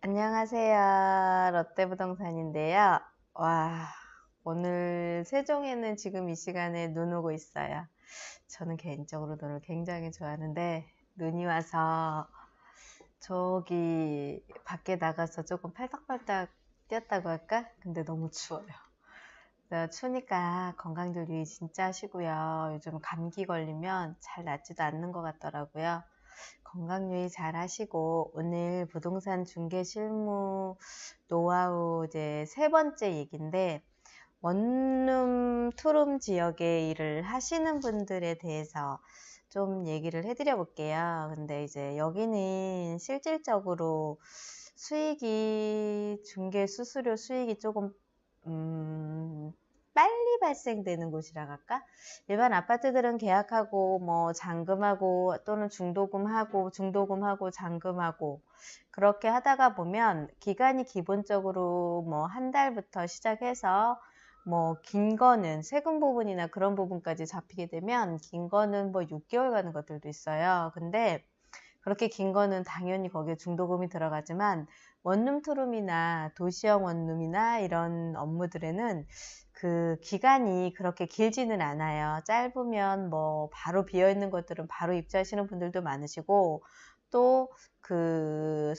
안녕하세요. 롯데부동산인데요. 와, 오늘 세종에는 지금 이 시간에 눈 오고 있어요. 저는 개인적으로 눈을 굉장히 좋아하는데 눈이 와서 저기 밖에 나가서 조금 팔딱팔딱 뛰었다고 할까? 근데 너무 추워요. 추우니까 건강들 유의 진짜 하시고요. 요즘 감기 걸리면 잘 낫지도 않는 것 같더라고요. 건강 유의 잘 하시고, 오늘 부동산 중개 실무 노하우 이제 세 번째 얘기인데, 원룸, 투룸 지역에 일을 하시는 분들에 대해서 좀 얘기를 해드려 볼게요. 근데 이제 여기는 실질적으로 수익이, 중개 수수료 수익이 조금 빨리 발생되는 곳이라 할까? 일반 아파트들은 계약하고 뭐 잔금하고 또는 중도금하고 잔금하고 그렇게 하다가 보면 기간이 기본적으로 뭐 한 달부터 시작해서 뭐 긴 거는 세금 부분이나 그런 부분까지 잡히게 되면 긴 거는 뭐 6개월 가는 것들도 있어요. 근데 그렇게 긴 거는 당연히 거기에 중도금이 들어가지만 원룸 투룸이나 도시형 원룸이나 이런 업무들에는 그 기간이 그렇게 길지는 않아요. 짧으면 뭐 바로 비어있는 것들은 바로 입주하시는 분들도 많으시고 또 그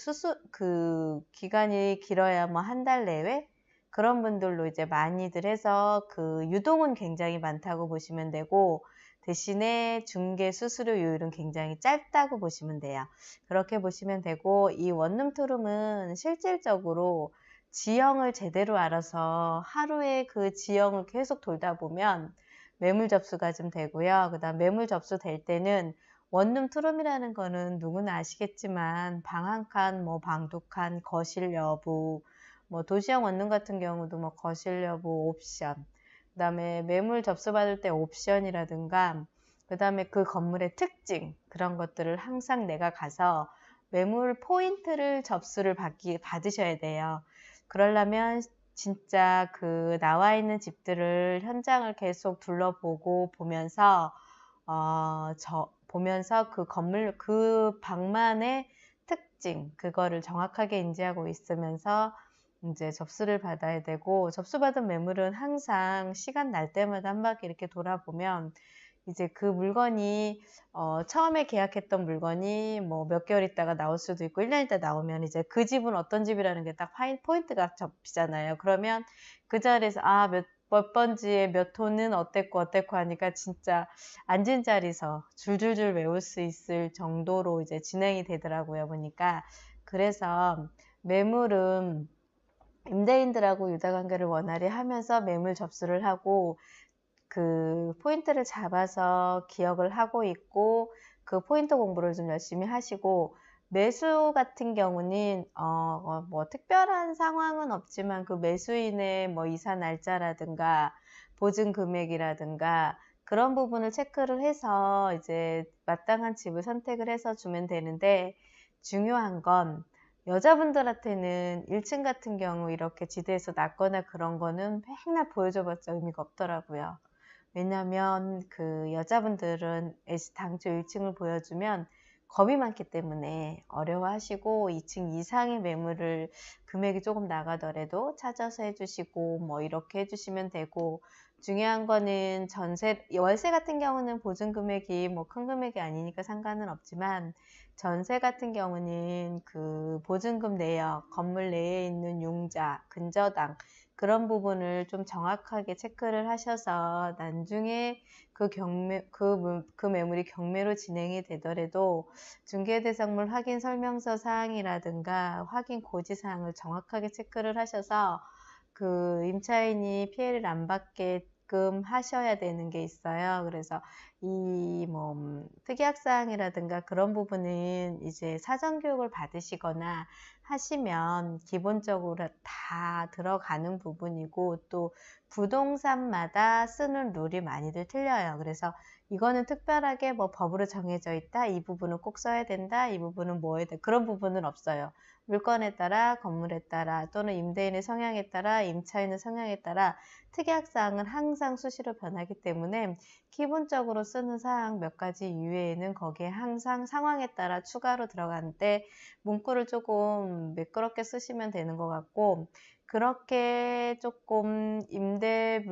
기간이 길어야 뭐 한 달 내외 그런 분들로 이제 많이들 해서 그 유동은 굉장히 많다고 보시면 되고 대신에 중개 수수료율은 굉장히 짧다고 보시면 돼요. 그렇게 보시면 되고 이 원룸 투룸은 실질적으로 지형을 제대로 알아서 하루에 그 지형을 계속 돌다 보면 매물 접수가 좀 되고요. 그 다음 매물 접수될 때는 원룸 투룸이라는 거는 누구나 아시겠지만 방 한 칸, 뭐 방 두 칸, 거실 여부, 뭐 도시형 원룸 같은 경우도 뭐 거실 여부 옵션, 그 다음에 매물 접수받을 때 옵션이라든가 그 다음에 그 건물의 특징 그런 것들을 항상 내가 가서 매물 포인트를 접수를 받으셔야 돼요. 그러려면 진짜 그 나와 있는 집들을 현장을 계속 둘러보고 보면서 그 건물 그 방만의 특징 그거를 정확하게 인지하고 있으면서 이제 접수를 받아야 되고 접수받은 매물은 항상 시간 날 때마다 한 바퀴 이렇게 돌아보면 이제 그 물건이 처음에 계약했던 물건이 뭐 몇 개월 있다가 나올 수도 있고 1년 있다 나오면 이제 그 집은 어떤 집이라는 게 딱 포인트가 잡히잖아요. 그러면 그 자리에서 몇 번지에 몇 호는 어땠고 하니까 진짜 앉은 자리에서 줄줄줄 외울 수 있을 정도로 이제 진행이 되더라고요. 보니까. 그래서 매물은 임대인들하고 유다관계를 원활히 하면서 매물 접수를 하고 그 포인트를 잡아서 기억을 하고 있고 그 포인트 공부를 좀 열심히 하시고 매수 같은 경우는 뭐 특별한 상황은 없지만 그 매수인의 뭐 이사 날짜라든가 보증 금액이라든가 그런 부분을 체크를 해서 이제 마땅한 집을 선택을 해서 주면 되는데 중요한 건 여자분들한테는 1층 같은 경우 이렇게 지대에서 낮거나 그런 거는 맨날 보여줘봤자 의미가 없더라고요. 왜냐면 그 여자분들은 당초 1층을 보여주면 겁이 많기 때문에 어려워하시고 2층 이상의 매물을 금액이 조금 나가더라도 찾아서 해주시고 뭐 이렇게 해주시면 되고 중요한 거는 월세 같은 경우는 보증 금액이 뭐 큰 금액이 아니니까 상관은 없지만 전세 같은 경우는 그 보증금 내역, 건물 내에 있는 융자, 근저당 그런 부분을 좀 정확하게 체크를 하셔서 나중에 그 매물이 경매로 진행이 되더라도 중개대상물 확인 설명서 사항이라든가 확인 고지 사항을 정확하게 체크를 하셔서 그 임차인이 피해를 안 받게끔 하셔야 되는 게 있어요. 그래서 이 뭐 특이학사항이라든가 그런 부분은 이제 사전교육을 받으시거나 하시면 기본적으로 다 들어가는 부분이고 또 부동산마다 쓰는 룰이 많이들 틀려요. 그래서 이거는 특별하게 뭐 법으로 정해져 있다. 이 부분은 꼭 써야 된다. 이 부분은 뭐 해야 돼. 그런 부분은 없어요. 물건에 따라 건물에 따라 또는 임대인의 성향에 따라 임차인의 성향에 따라 특약사항은 항상 수시로 변하기 때문에 기본적으로 쓰는 사항 몇 가지 이외에는 거기에 항상 상황에 따라 추가로 들어가는데 문구를 조금 매끄럽게 쓰시면 되는 것 같고, 그렇게 조금 임차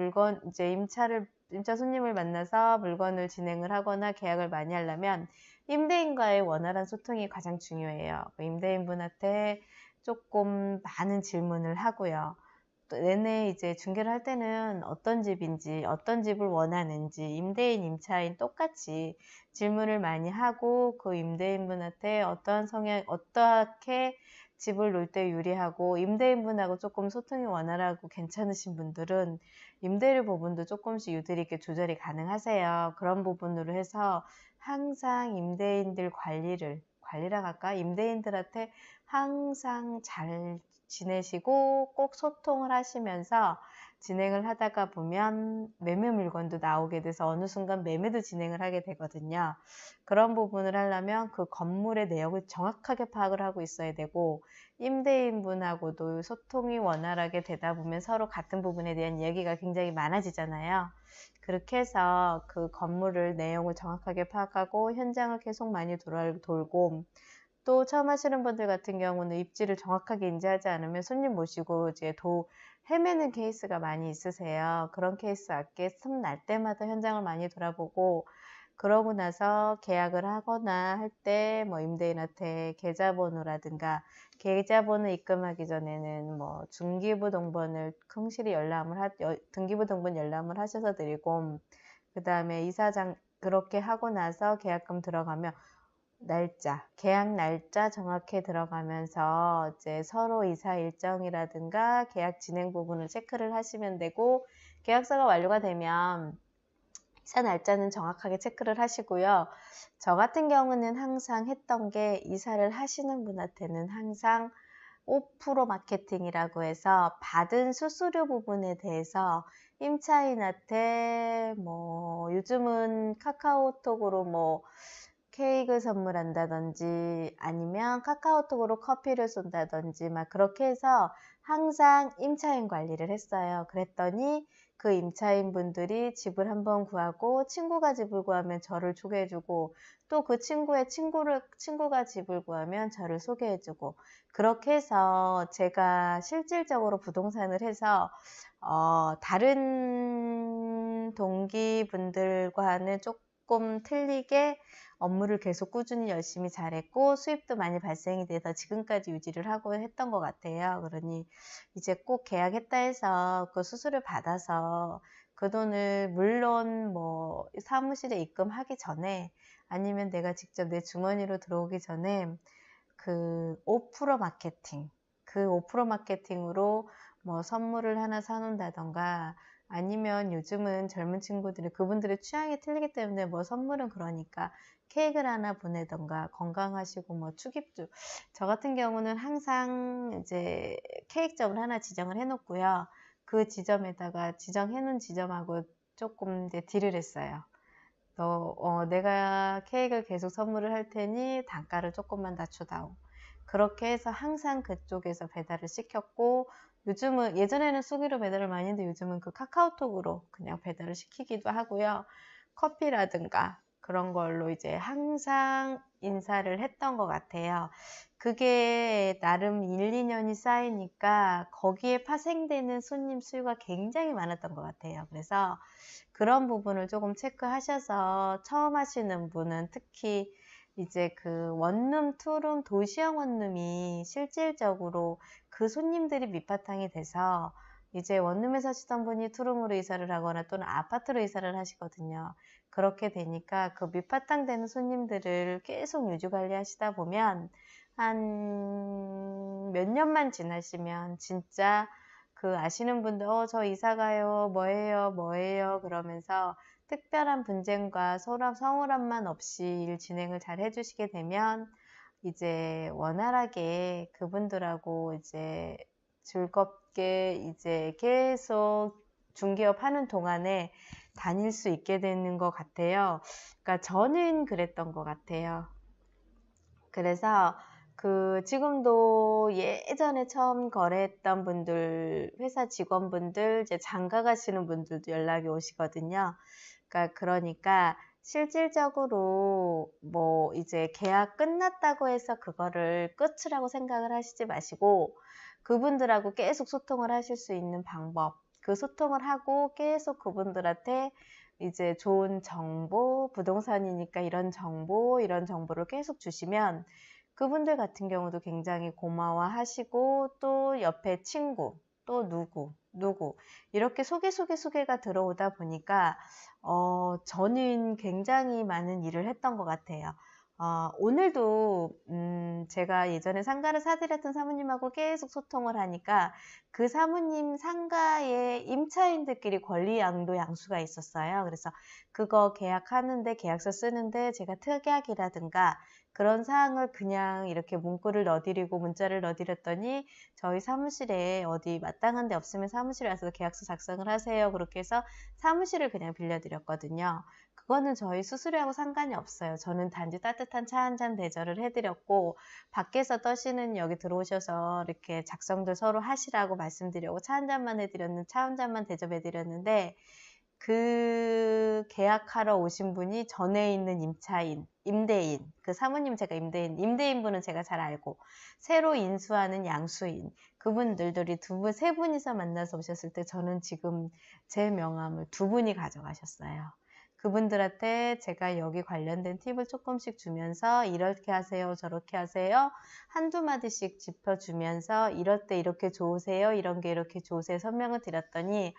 손님을 만나서 물건을 진행을 하거나 계약을 많이 하려면 임대인과의 원활한 소통이 가장 중요해요. 임대인분한테 조금 많은 질문을 하고요. 또 내내 이제 중개를 할 때는 어떤 집인지, 어떤 집을 원하는지 임대인, 임차인 똑같이 질문을 많이 하고, 그 임대인분한테 어떠한 성향, 어떻게 집을 놓을 때 유리하고, 임대인분하고 조금 소통이 원활하고 괜찮으신 분들은 임대료 부분도 조금씩 유들이 있게 조절이 가능하세요. 그런 부분으로 해서 항상 관리라 할까? 임대인들한테 항상 잘 지내시고 꼭 소통을 하시면서 진행을 하다가 보면 매매 물건도 나오게 돼서 어느 순간 매매도 진행을 하게 되거든요. 그런 부분을 하려면 그 건물의 내역을 정확하게 파악을 하고 있어야 되고, 임대인분하고도 소통이 원활하게 되다 보면 서로 같은 부분에 대한 이야기가 굉장히 많아지잖아요. 그렇게 해서 그 건물을 내용을 정확하게 파악하고 현장을 계속 많이 돌고, 또 처음 하시는 분들 같은 경우는 입지를 정확하게 인지하지 않으면 손님 모시고 이제 헤매는 케이스가 많이 있으세요. 그런 케이스 없게 틈날 때마다 현장을 많이 돌아보고, 그러고 나서 계약을 하거나 할 때 뭐 임대인한테 계좌번호라든가, 계좌번호 입금하기 전에는 뭐 등기부등본 열람을 하셔서 드리고, 그 다음에 이사장 그렇게 하고 나서 계약금 들어가면 계약 날짜 정확히 들어가면서 이제 서로 이사 일정이라든가 계약 진행 부분을 체크를 하시면 되고, 계약서가 완료가 되면 이사 날짜는 정확하게 체크를 하시고요. 저 같은 경우는 항상 했던 게, 이사를 하시는 분한테는 항상 5% 마케팅이라고 해서 받은 수수료 부분에 대해서 임차인한테 뭐 요즘은 카카오톡으로 뭐 케이크 선물한다든지 아니면 카카오톡으로 커피를 쏜다든지 막 그렇게 해서 항상 임차인 관리를 했어요. 그랬더니 그 임차인 분들이 집을 한번 구하고 친구가 집을 구하면 저를 소개해주고, 또 그 친구가 집을 구하면 저를 소개해주고, 그렇게 해서 제가 실질적으로 부동산을 해서 다른 동기분들과는 조금 틀리게 업무를 계속 꾸준히 열심히 잘했고 수입도 많이 발생이 돼서 지금까지 유지를 하고 했던 것 같아요. 그러니 이제 꼭 계약했다 해서 그 수수료 받아서 그 돈을 물론 뭐 사무실에 입금하기 전에, 아니면 내가 직접 내 주머니로 들어오기 전에 그 5% 마케팅, 그 5% 마케팅으로 뭐 선물을 하나 사놓는다던가, 아니면 요즘은 젊은 친구들이 그분들의 취향이 틀리기 때문에 뭐 선물은 그러니까 케이크를 하나 보내던가, 건강하시고 뭐 축입주. 저 같은 경우는 항상 이제 케이크점을 하나 지정을 해놓고요. 그 지정해놓은 지점하고 조금 이제 딜을 했어요. 내가 케이크를 계속 선물을 할 테니 단가를 조금만 낮춰다오. 그렇게 해서 항상 그쪽에서 배달을 시켰고, 예전에는 수기로 배달을 많이 했는데 요즘은 그 카카오톡으로 그냥 배달을 시키기도 하고요. 커피라든가 그런 걸로 이제 항상 인사를 했던 것 같아요. 그게 나름 1, 2년이 쌓이니까 거기에 파생되는 손님 수요가 굉장히 많았던 것 같아요. 그래서 그런 부분을 조금 체크하셔서 처음 하시는 분은 특히 이제 그 원룸, 투룸, 도시형 원룸이 실질적으로 그 손님들이 밑바탕이 돼서 이제 원룸에 사시던 분이 투룸으로 이사를 하거나 또는 아파트로 이사를 하시거든요. 그렇게 되니까 그 밑바탕 되는 손님들을 계속 유지 관리하시다 보면 한 몇 년만 지나시면 진짜 그 아시는 분들 저 이사 가요, 뭐예요 그러면서 특별한 분쟁과 서운함만 없이 일 진행을 잘 해주시게 되면 이제 원활하게 그분들하고 이제 즐겁게 이제 계속 중개업 하는 동안에 다닐 수 있게 되는 것 같아요. 그러니까 저는 그랬던 것 같아요. 그래서 지금도 예전에 처음 거래했던 분들, 회사 직원분들, 이제 장가 가시는 분들도 연락이 오시거든요. 그러니까 실질적으로 뭐 이제 계약 끝났다고 해서 그거를 끝이라고 생각을 하시지 마시고 그분들하고 계속 소통을 하실 수 있는 방법, 그 소통을 하고 계속 그분들한테 이제 좋은 정보, 부동산이니까 이런 정보를 계속 주시면 그분들 같은 경우도 굉장히 고마워하시고 또 옆에 친구, 또 누구 이렇게 소개가 들어오다 보니까 저는 굉장히 많은 일을 했던 것 같아요. 오늘도 제가 예전에 상가를 사드렸던 사모님하고 계속 소통을 하니까 그 사모님 상가의 임차인들끼리 권리 양도 양수가 있었어요. 그래서 그거 계약하는데 계약서 쓰는데 제가 특약이라든가 그런 사항을 그냥 이렇게 문구를 넣어드리고 문자를 넣어드렸더니 저희 사무실에 어디 마땅한 데 없으면 사무실에 와서 계약서 작성을 하세요. 그렇게 해서 사무실을 그냥 빌려드렸거든요. 그거는 저희 수수료하고 상관이 없어요. 저는 단지 따뜻한 차 한 잔 대접을 해드렸고 밖에서 떠시는 여기 들어오셔서 이렇게 작성들 서로 하시라고 말씀드리고 차 한 잔만 해드렸는데 차 한 잔만 대접해드렸는데 그 계약하러 오신 분이 전에 있는 임대인, 그 사모님 제가 임대인분은 제가 잘 알고, 새로 인수하는 양수인, 그분들이 세 분이서 만나서 오셨을 때 저는 지금 제 명함을 2분이 가져가셨어요. 그분들한테 제가 여기 관련된 팁을 조금씩 주면서 이렇게 하세요, 저렇게 하세요. 한두 마디씩 짚어주면서 이럴 때 이렇게 좋으세요, 이런 게 이렇게 좋으세요 설명을 드렸더니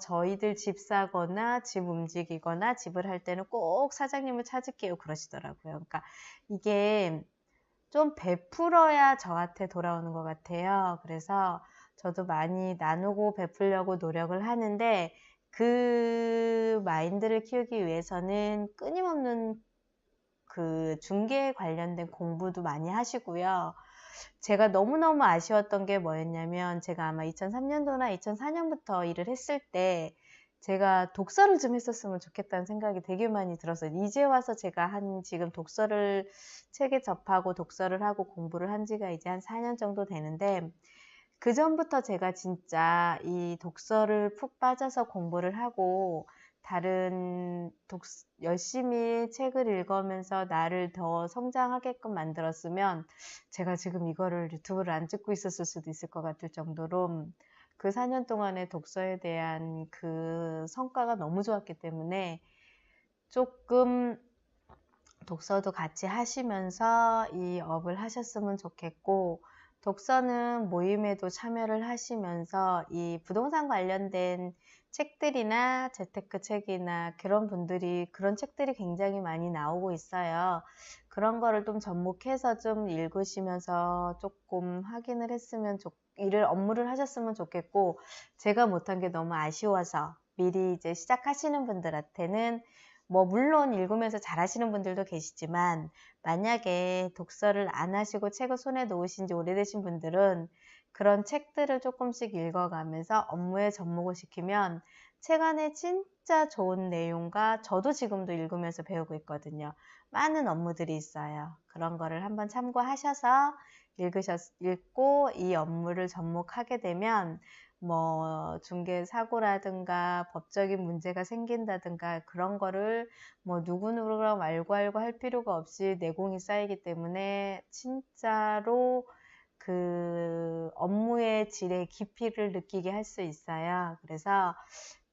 저희들 집 사거나 집 움직이거나 집을 할 때는 꼭 사장님을 찾을게요 그러시더라고요. 그러니까 이게 좀 베풀어야 저한테 돌아오는 것 같아요. 그래서 저도 많이 나누고 베풀려고 노력을 하는데 그 마인드를 키우기 위해서는 끊임없는 그 중개 관련된 공부도 많이 하시고요. 제가 너무너무 아쉬웠던 게 뭐였냐면 제가 아마 2003년도나 2004년부터 일을 했을 때 제가 독서를 좀 했었으면 좋겠다는 생각이 되게 많이 들었어요. 이제 와서 제가 지금 책에 접하고 독서를 하고 공부를 한 지가 이제 한 4년 정도 되는데 그 전부터 제가 진짜 이 독서를 푹 빠져서 공부를 하고 열심히 책을 읽으면서 나를 더 성장하게끔 만들었으면 제가 지금 이거를 유튜브를 안 찍고 있었을 수도 있을 것 같을 정도로 그 4년 동안의 독서에 대한 그 성과가 너무 좋았기 때문에 조금 독서도 같이 하시면서 이 업을 하셨으면 좋겠고 독서는 모임에도 참여를 하시면서 이 부동산 관련된 책들이나 재테크 책이나 그런 책들이 굉장히 많이 나오고 있어요. 그런 거를 좀 접목해서 좀 읽으시면서 조금 확인을 업무를 하셨으면 좋겠고 제가 못한 게 너무 아쉬워서 미리 이제 시작하시는 분들한테는 물론 읽으면서 잘하시는 분들도 계시지만 만약에 독서를 안 하시고 책을 손에 놓으신 지 오래되신 분들은 그런 책들을 조금씩 읽어가면서 업무에 접목을 시키면 책 안에 진짜 좋은 내용과 저도 지금도 읽으면서 배우고 있거든요. 많은 업무들이 있어요. 그런 거를 한번 참고하셔서 읽고 이 업무를 접목하게 되면 중개 사고라든가 법적인 문제가 생긴다든가 그런 거를 누구누구랑 알고 할 필요가 없이 내공이 쌓이기 때문에 진짜로 그 업무의 질의 깊이를 느끼게 할 수 있어요. 그래서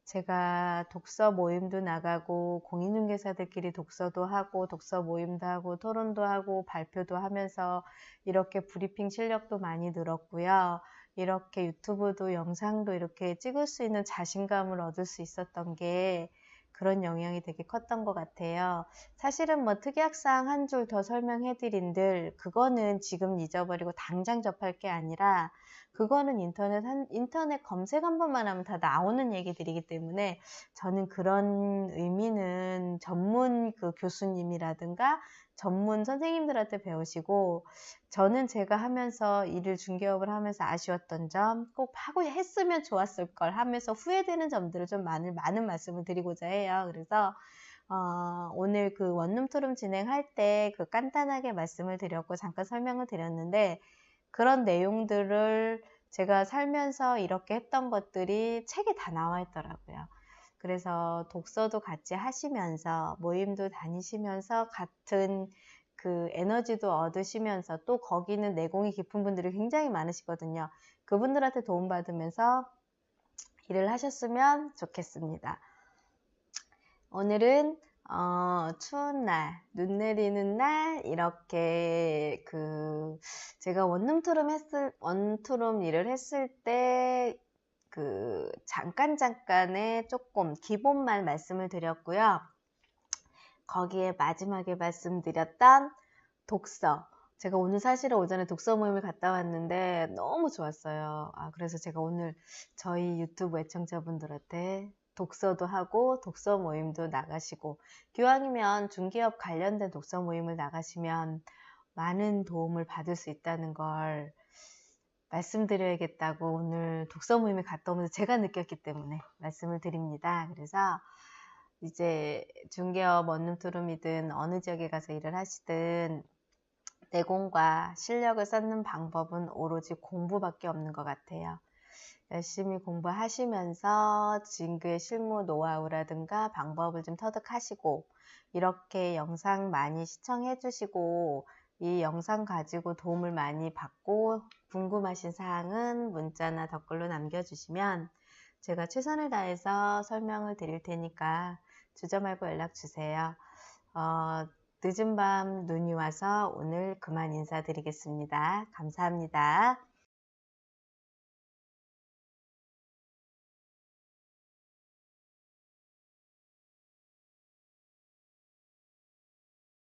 제가 독서 모임도 나가고 공인중개사들끼리 독서도 하고 독서 모임도 하고 토론도 하고 발표도 하면서 이렇게 브리핑 실력도 많이 늘었고요. 이렇게 유튜브도 영상도 이렇게 찍을 수 있는 자신감을 얻을 수 있었던 게 그런 영향이 되게 컸던 것 같아요. 사실은 특이학사항 한 줄 더 설명해드린들 그거는 지금 잊어버리고 당장 접할 게 아니라 그거는 인터넷 검색 한 번만 하면 다 나오는 얘기들이기 때문에 저는 그런 의미는 전문 그 교수님이라든가 전문 선생님들한테 배우시고 저는 제가 하면서 중개업을 하면서 아쉬웠던 점 꼭 하고 했으면 좋았을 걸 하면서 후회되는 점들을 좀 많은 말씀을 드리고자 해요. 그래서 오늘 그 원룸 투룸 진행할 때 그 간단하게 말씀을 드렸고 잠깐 설명을 드렸는데 그런 내용들을 제가 살면서 이렇게 했던 것들이 책에 다 나와 있더라고요. 그래서 독서도 같이 하시면서 모임도 다니시면서 같은 그 에너지도 얻으시면서 또 거기는 내공이 깊은 분들이 굉장히 많으시거든요. 그분들한테 도움받으면서 일을 하셨으면 좋겠습니다. 오늘은 추운 날, 눈 내리는 날 이렇게 제가 원룸 일을 했을 때 잠깐의 조금 기본만 말씀을 드렸고요. 거기에 마지막에 말씀드렸던 독서. 제가 오늘 사실은 오전에 독서 모임을 갔다 왔는데 너무 좋았어요. 그래서 제가 오늘 저희 유튜브 애청자분들한테 독서도 하고 독서 모임도 나가시고, 기왕이면 중기업 관련된 독서 모임을 나가시면 많은 도움을 받을 수 있다는 걸 말씀드려야겠다고 오늘 독서 모임에 갔다 오면서 제가 느꼈기 때문에 말씀을 드립니다. 그래서 이제 중개업 원룸투룸이든 어느 지역에 가서 일을 하시든 내공과 실력을 쌓는 방법은 오로지 공부밖에 없는 것 같아요. 열심히 공부하시면서 지금의 실무 노하우라든가 방법을 좀 터득하시고, 이렇게 영상 많이 시청해 주시고 이 영상 가지고 도움을 많이 받고 궁금하신 사항은 문자나 댓글로 남겨주시면 제가 최선을 다해서 설명을 드릴 테니까 주저 말고 연락 주세요. 늦은 밤 눈이 와서 오늘 그만 인사드리겠습니다. 감사합니다.